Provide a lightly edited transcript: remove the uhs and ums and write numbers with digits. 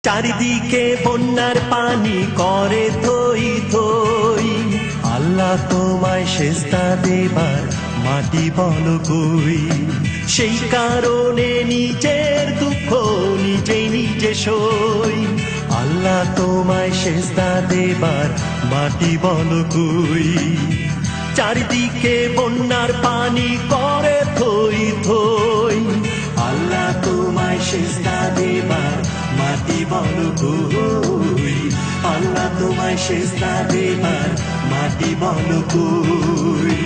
চারিদিকে বন্যার পানি করে থই থই, আল্লাহ তোমায় সেজদা দেবার মাটি বলো কই। সেই কারণে নিজের দুঃখ নিজেই নিজে সই, আল্লাহ তোমায় সেজদা দেবার মাটি বলো কই। চারিদিকে বন্যার পানি করে থই থই, আল্লাহ তোমায় সেজদা দেবার মাটি বলো কই। আল্লাহ তোমায় সেজদা দেবার মাটি বলো কই।